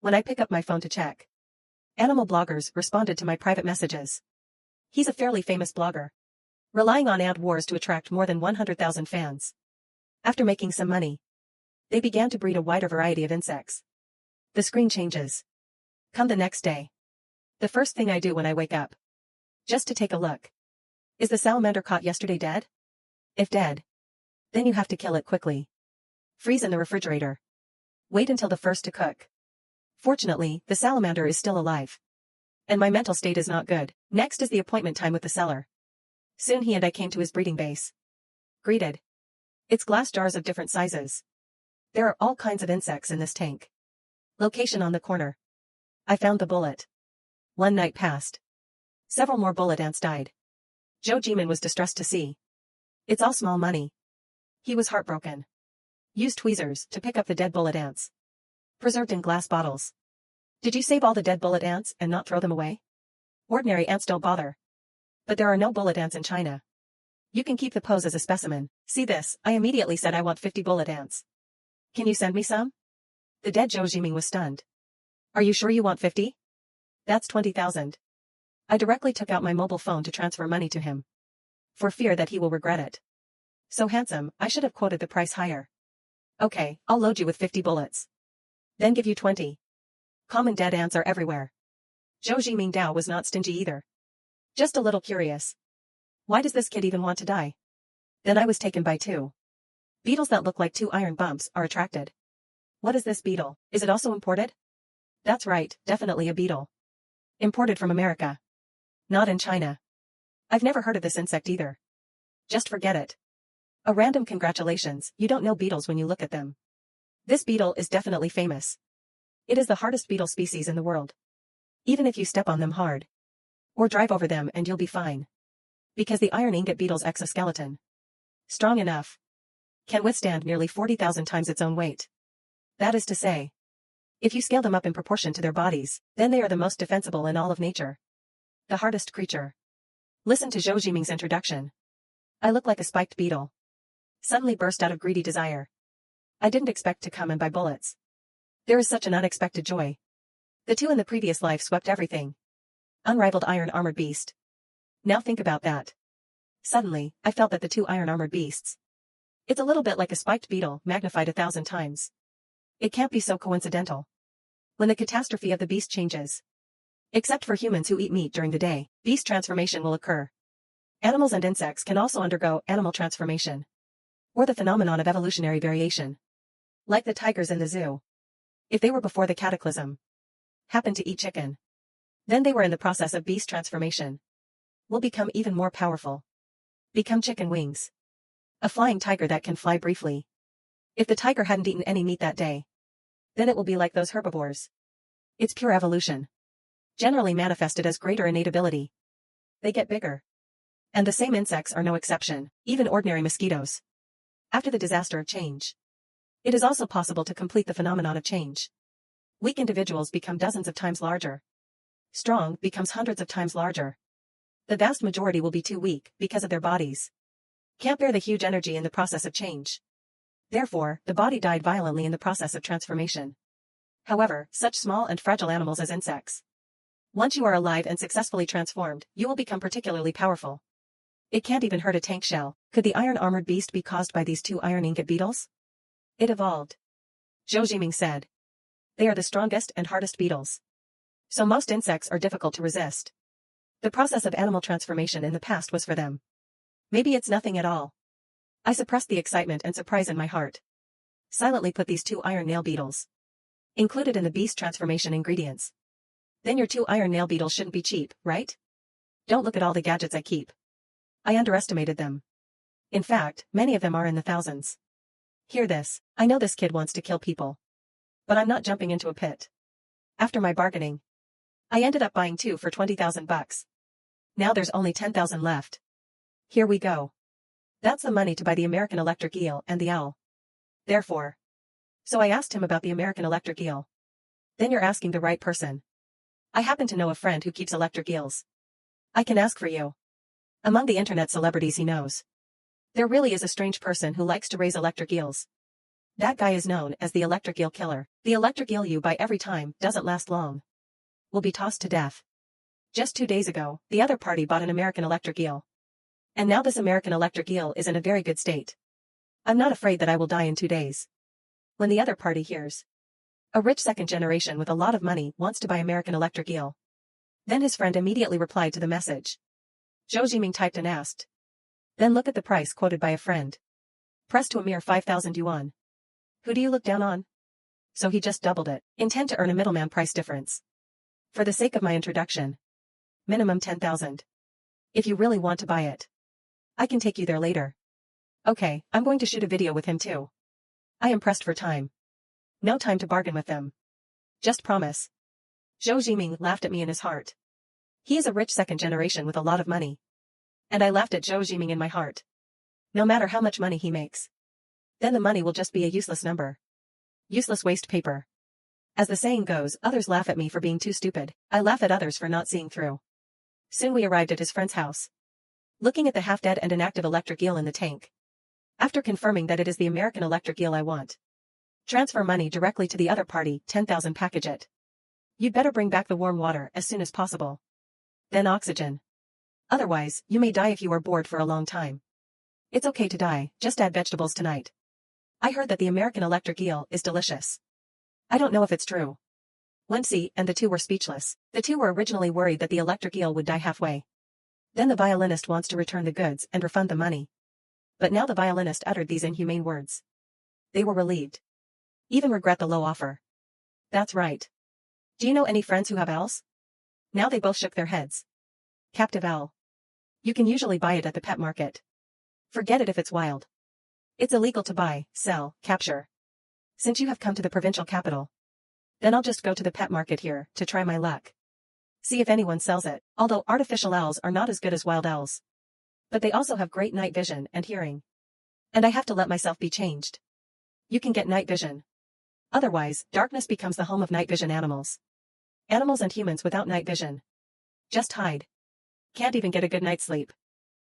When I pick up my phone to check, animal bloggers responded to my private messages. He's a fairly famous blogger, relying on ant wars to attract more than 100,000 fans. After making some money, they began to breed a wider variety of insects. The screen changes. Come the next day. The first thing I do when I wake up, just to take a look. Is the salamander caught yesterday dead? If dead, then you have to kill it quickly. Freeze in the refrigerator. Wait until the first to cook. Fortunately, the salamander is still alive. And my mental state is not good. Next is the appointment time with the seller. Soon he and I came to his breeding base. Greeted. It's glass jars of different sizes. There are all kinds of insects in this tank. Location on the corner. I found the bullet. One night passed. Several more bullet ants died. Joe Jimin was distressed to see. It's all small money. He was heartbroken. Used tweezers to pick up the dead bullet ants. Preserved in glass bottles. Did you save all the dead bullet ants and not throw them away? Ordinary ants don't bother. But there are no bullet ants in China. You can keep the pose as a specimen. See this, I immediately said I want 50 bullet ants. Can you send me some? The dead Zhou Jiming was stunned. Are you sure you want 50? That's 20,000. I directly took out my mobile phone to transfer money to him. For fear that he will regret it. So handsome, I should have quoted the price higher. Okay, I'll load you with 50 bullets. Then give you 20. Common dead ants are everywhere. Zhou Jiming Dao was not stingy either. Just a little curious. Why does this kid even want to die? Then I was taken by two. Beetles that look like two iron bumps are attracted. What is this beetle? Is it also imported? That's right, definitely a beetle. Imported from America. Not in China. I've never heard of this insect either. Just forget it. A random congratulations, you don't know beetles when you look at them. This beetle is definitely famous. It is the hardest beetle species in the world. Even if you step on them hard. Or drive over them and you'll be fine. Because the iron ingot beetle's exoskeleton. Strong enough. Can withstand nearly 40,000 times its own weight. That is to say. If you scale them up in proportion to their bodies, then they are the most defensible in all of nature. The hardest creature. Listen to Zhou Jiming's introduction. I look like a spiked beetle. Suddenly burst out of greedy desire. I didn't expect to come and buy bullets. There is such an unexpected joy. The two in the previous life swept everything. Unrivaled iron-armored beast. Now think about that. Suddenly, I felt that the two iron-armored beasts. It's a little bit like a spiked beetle, magnified 1,000 times. It can't be so coincidental. When the catastrophe of the beast changes. Except for humans who eat meat during the day, beast transformation will occur. Animals and insects can also undergo animal transformation. Or the phenomenon of evolutionary variation. Like the tigers in the zoo. If they were before the cataclysm. Happened to eat chicken. Then they were in the process of beast transformation. Will become even more powerful. Become chicken wings. A flying tiger that can fly briefly. If the tiger hadn't eaten any meat that day. Then it will be like those herbivores. It's pure evolution. Generally manifested as greater innate ability. They get bigger. And the same insects are no exception, even ordinary mosquitoes. After the disaster of change. It is also possible to complete the phenomenon of change. Weak individuals become dozens of times larger. Strong becomes hundreds of times larger. The vast majority will be too weak because of their bodies. Can't bear the huge energy in the process of change. Therefore, the body died violently in the process of transformation. However, such small and fragile animals as insects. Once you are alive and successfully transformed, you will become particularly powerful. It can't even hurt a tank shell. Could the iron-armored beast be caused by these two iron ingot beetles? It evolved. Zhou Jiming said. They are the strongest and hardest beetles. So most insects are difficult to resist. The process of animal transformation in the past was for them. Maybe it's nothing at all. I suppressed the excitement and surprise in my heart. Silently put these two iron nail beetles. Included in the beast transformation ingredients. Then your two iron nail beetles shouldn't be cheap, right? Don't look at all the gadgets I keep. I underestimated them. In fact, many of them are in the thousands. Hear this, I know this kid wants to kill people. But I'm not jumping into a pit. After my bargaining, I ended up buying two for 20,000 bucks. Now there's only 10,000 left. Here we go. That's the money to buy the American electric eel and the owl. Therefore. So I asked him about the American electric eel. Then you're asking the right person. I happen to know a friend who keeps electric eels. I can ask for you. Among the internet celebrities he knows. There really is a strange person who likes to raise electric eels. That guy is known as the electric eel killer. The electric eel you buy every time doesn't last long. Will be tossed to death. Just 2 days ago, the other party bought an American electric eel. And now this American electric eel is in a very good state. I'm not afraid that I will die in 2 days. When the other party hears, a rich second generation with a lot of money wants to buy American electric eel. Then his friend immediately replied to the message. Zhou Jiming typed and asked. Then look at the price quoted by a friend. Pressed to a mere 5,000 yuan. Who do you look down on? So he just doubled it. Intend to earn a middleman price difference. For the sake of my introduction. Minimum 10,000. If you really want to buy it, I can take you there later. Okay, I'm going to shoot a video with him too. I am pressed for time. No time to bargain with them. Just promise. Zhou Jiming laughed at me in his heart. He is a rich second generation with a lot of money. And I laughed at Zhou Jiming in my heart. No matter how much money he makes, then the money will just be a useless number. Useless waste paper. As the saying goes, others laugh at me for being too stupid. I laugh at others for not seeing through. Soon we arrived at his friend's house. Looking at the half-dead and inactive electric eel in the tank. After confirming that it is the American electric eel I want. Transfer money directly to the other party, 10,000 package it. You'd better bring back the warm water as soon as possible. Then oxygen. Otherwise, you may die if you are bored for a long time. It's okay to die, just add vegetables tonight. I heard that the American electric eel is delicious. I don't know if it's true. Wenxi and the two were speechless. The two were originally worried that the electric eel would die halfway. Then the violinist wants to return the goods and refund the money. But now the violinist uttered these inhumane words. They were relieved. Even regret the low offer. That's right. Do you know any friends who have owls? Now they both shook their heads. Captive owl. You can usually buy it at the pet market. Forget it if it's wild. It's illegal to buy, sell, capture. Since you have come to the provincial capital, then I'll just go to the pet market here to try my luck. See if anyone sells it, although artificial owls are not as good as wild owls. But they also have great night vision and hearing. And I have to let myself be changed. You can get night vision. Otherwise, darkness becomes the home of night vision animals. Animals and humans without night vision. Just hide. Can't even get a good night's sleep.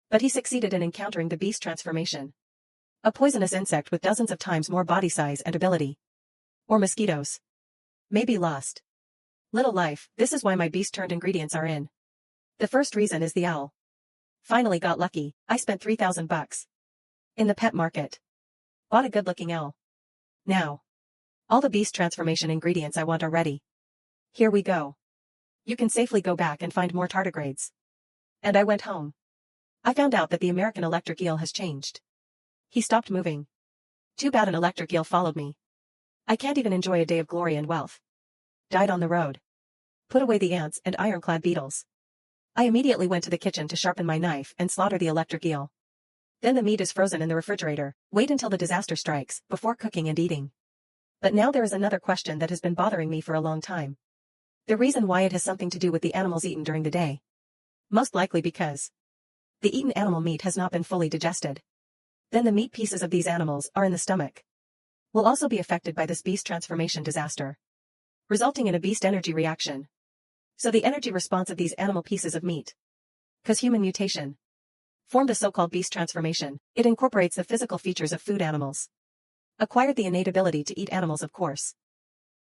But he succeeded in encountering the beast transformation. A poisonous insect with dozens of times more body size and ability. Or mosquitoes. Maybe lost. Little life, this is why my beast-turned ingredients are in. The first reason is the owl. Finally got lucky, I spent 3,000 bucks. In the pet market. Bought a good-looking owl. Now. All the beast transformation ingredients I want are ready. Here we go. You can safely go back and find more tardigrades. And I went home. I found out that the American electric eel has changed. He stopped moving. Too bad an electric eel followed me. I can't even enjoy a day of glory and wealth. Died on the road. Put away the ants and ironclad beetles. I immediately went to the kitchen to sharpen my knife and slaughter the electric eel. Then the meat is frozen in the refrigerator. Wait until the disaster strikes, before cooking and eating. But now there is another question that has been bothering me for a long time. The reason why it has something to do with the animals eaten during the day. Most likely because the eaten animal meat has not been fully digested. Then the meat pieces of these animals are in the stomach. Will also be affected by this beast transformation disaster. Resulting in a beast energy reaction. So the energy response of these animal pieces of meat. Cause human mutation. Formed a so-called beast transformation. It incorporates the physical features of food animals. Acquired the innate ability to eat animals of course.